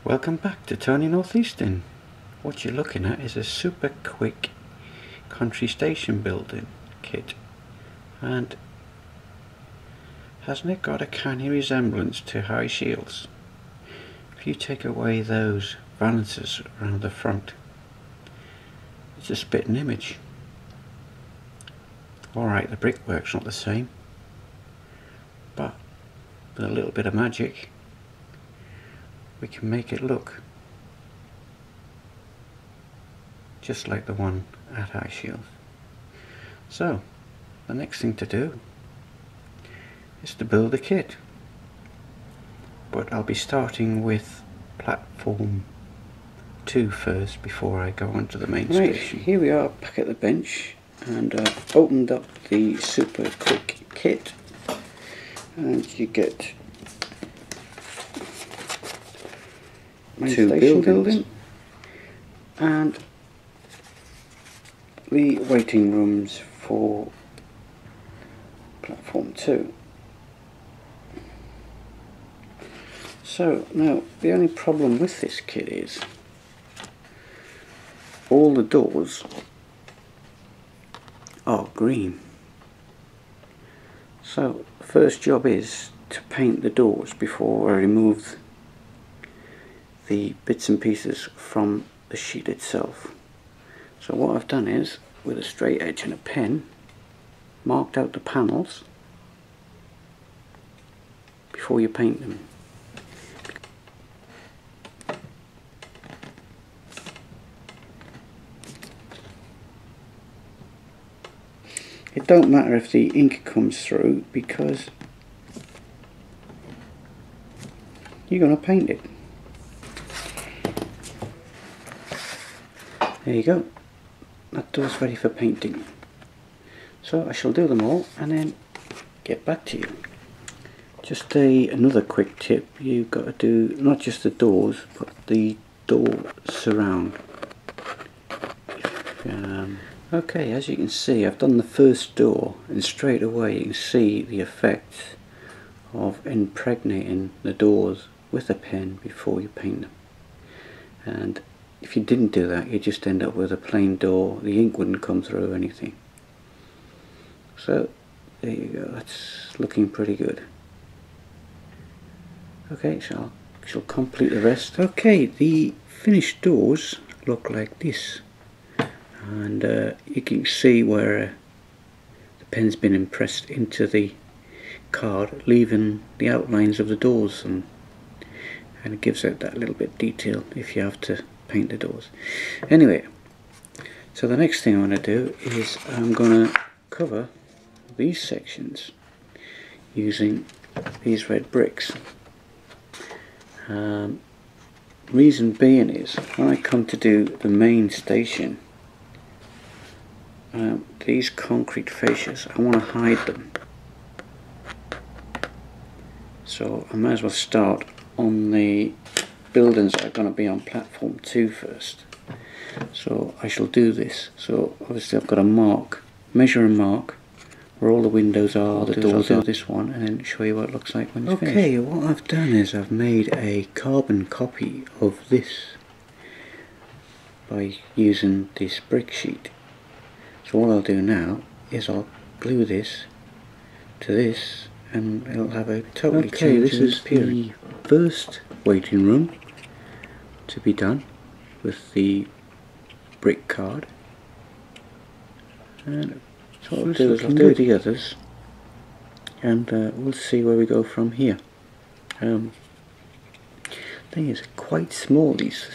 Welcome back to Tony Northeastern. What you're looking at is a super quick country station building kit, and hasn't it got a canny resemblance to high shields? If you take away those valances around the front, it's a spitting image. Alright, the brickwork's not the same, but with a little bit of magic we can make it look just like the one at High Shield. So the next thing to do is to build a kit, but I'll be starting with platform 2 first before I go on to the main station. Here we are back at the bench, and I've opened up the super quick kit, and you get two buildings and the waiting rooms for platform 2. So now the only problem with this kit is all the doors are green. So the first job is to paint the doors before I remove the bits and pieces from the sheet itself. So what I've done is, with a straight edge and a pen, marked out the panels before you paint them. It don't matter if the ink comes through, because you're going to paint it. There you go, that door's ready for painting. So I shall do them all and then get back to you. Just another quick tip, you've got to do not just the doors but the door surround. Okay, as you can see, I've done the first door, and straight away you can see the effect of impregnating the doors with a pen before you paint them. And if you didn't do that, you'd just end up with a plain door. The ink wouldn't come through or anything. So there you go, that's looking pretty good. Okay, so I shall complete the rest. Okay, the finished doors look like this, and you can see where the pen's been impressed into the card, leaving the outlines of the doors, and it gives it that little bit of detail if you have to paint the doors. Anyway, so the next thing I'm going to do is I'm going to cover these sections using these red bricks. Reason being is, when I come to do the main station, these concrete fascias, I want to hide them. So I might as well start on the buildings that are going to be on platform 2 first. So I shall do this. So obviously I've got to measure and mark where all the windows are, the doors are, this one, and then show you what it looks like when it's finished. Okay, what I've done is I've made a carbon copy of this by using this brick sheet. So what I'll do now is I'll glue this to this, and it'll have a totally changed appearance. This is the first waiting room to be done with the brick card, and so what I'll do is I'll do the others, and we'll see where we go from here. Thing is, quite small, these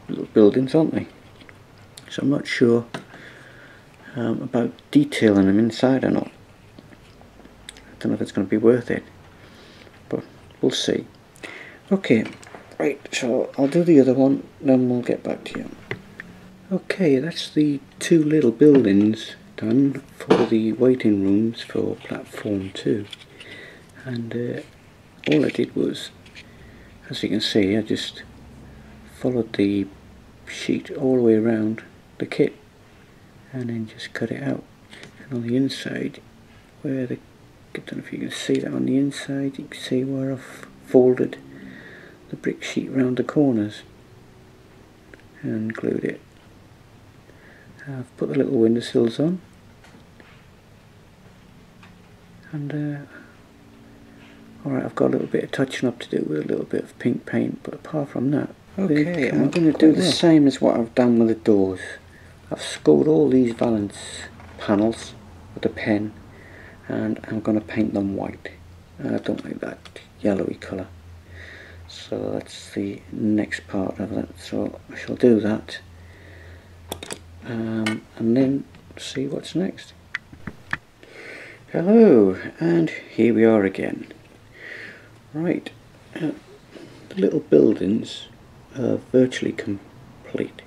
little buildings, aren't they? So I'm not sure about detailing them inside or not. I don't know if it's going to be worth it, but we'll see. Okay, right, so I'll do the other one, then we'll get back to you. Okay, that's the 2 little buildings done for the waiting rooms for platform 2. And all I did was, as you can see, I just followed the sheet all the way around the kit and then just cut it out. And on the inside, I don't know if you can see that on the inside, you can see where I've folded the brick sheet around the corners and glued it. I've put the little windowsills on, and alright, I've got a little bit of touching up to do with a little bit of pink paint, but apart from that, okay, I'm going to do the same as what I've done with the doors. I've scored all these valance panels with a pen, and I'm going to paint them white. I don't like that yellowy colour, so that's the next part of it. So I shall do that, and then see what's next. Hello, and here we are again. Right, the little buildings are virtually complete,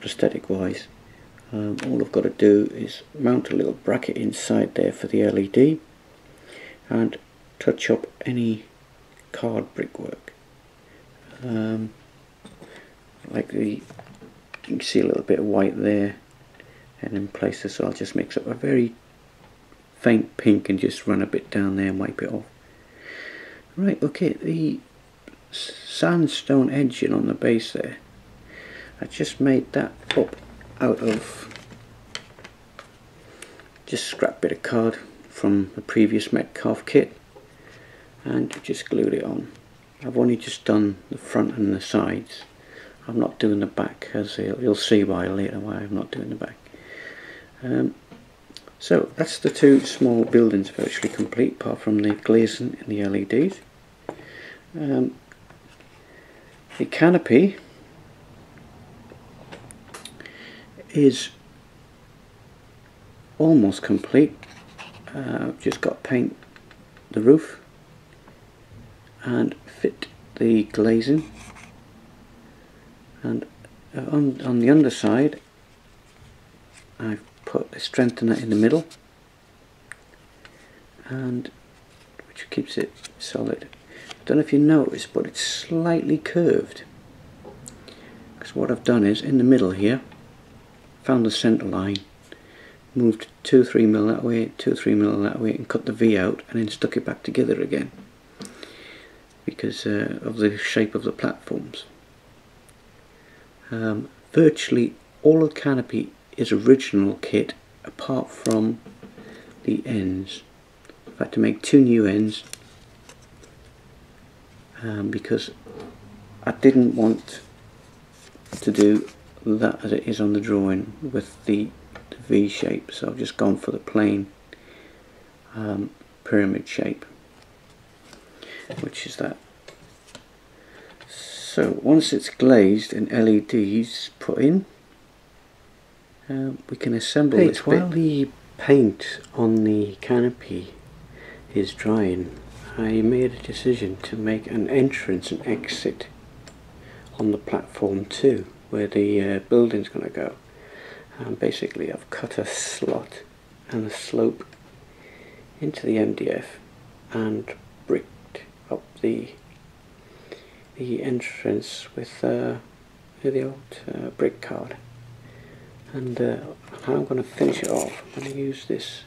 prosthetic wise. All I've got to do is mount a little bracket inside there for the LED and touch up any card brickwork. Like you can see a little bit of white there, and in places so I'll just mix up a very faint pink and just run a bit down there and wipe it off. Right, okay, the sandstone edging on the base there, I just made that up out of just scrap bit of card from the previous Metcalf kit and just glued it on. I've only just done the front and the sides. I'm not doing the back, as you'll see later why I'm not doing the back. So that's the two small buildings virtually complete, apart from the glazing and the LEDs. The canopy is almost complete. I've just got to paint the roof and fit the glazing, and on the underside I've put a strengthener in the middle, and which keeps it solid. I don't know if you noticed, but it's slightly curved, because what I've done is in the middle here found the centre line, moved 2-3 mil that way, 2-3 mil that way, and cut the V out, and then stuck it back together again because of the shape of the platforms. Virtually all of the canopy is original kit apart from the ends. I've had to make 2 new ends because I didn't want to do that as it is on the drawing with the V shape, so I've just gone for the plain pyramid shape, which is that. So once it's glazed and LEDs put in, we can assemble this bit. While the paint on the canopy is drying, I made a decision to make an entrance and exit on the platform 2, where the building's going to go. And basically I've cut a slot and a slope into the MDF and bricked up the entrance with the old brick card. And how I'm going to finish it off, I'm going to use this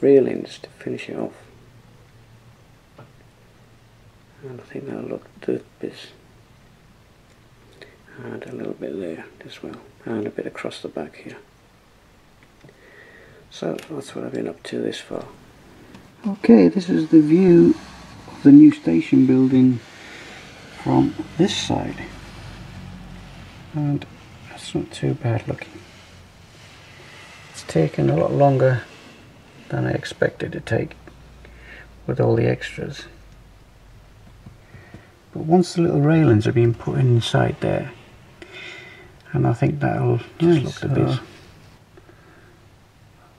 railings to finish it off, and I think that'll look good. And a little bit there as well, and a bit across the back here. So that's what I've been up to this far. Okay, this is the view of the new station building from this side, and that's not too bad looking. It's taken a lot longer than I expected to take with all the extras, but once the little railings are being put inside there, and I think that'll just look the bit.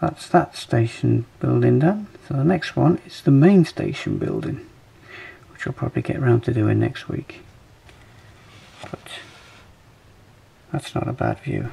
That's that station building done. So the next one is the main station building, which I'll probably get around to doing next week, but that's not a bad view.